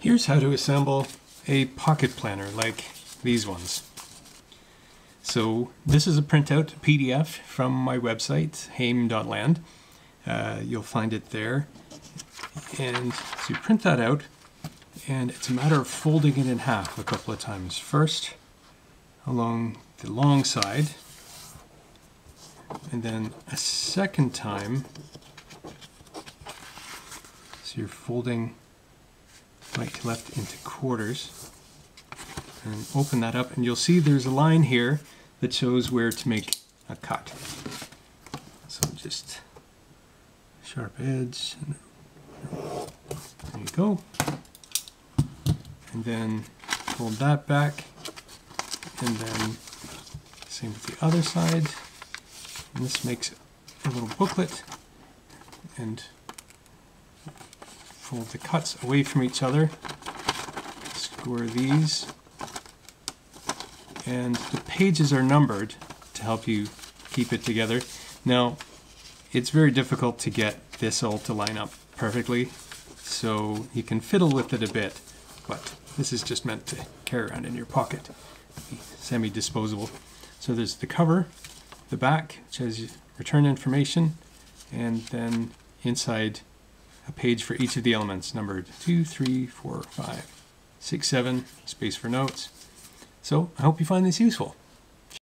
Here's how to assemble a pocket planner like these ones. So this is a printout PDF from my website, haim.land. You'll find it there. And so you print that out, and it's a matter of folding it in half a couple of times. First along the long side, and then a second time. So you're folding right to left into quarters, and open that up, and you'll see there's a line here that shows where to make a cut. So just sharp edge, and there you go. And then fold that back, and then same with the other side. And this makes a little booklet, and fold the cuts away from each other, score these, and the pages are numbered to help you keep it together. Now, it's very difficult to get this all to line up perfectly, so you can fiddle with it a bit, but this is just meant to carry around in your pocket, semi-disposable. So there's the cover, the back, which has return information, and then inside a page for each of the elements, numbered 2, 3, 4, 5, 6, 7, space for notes. So I hope you find this useful.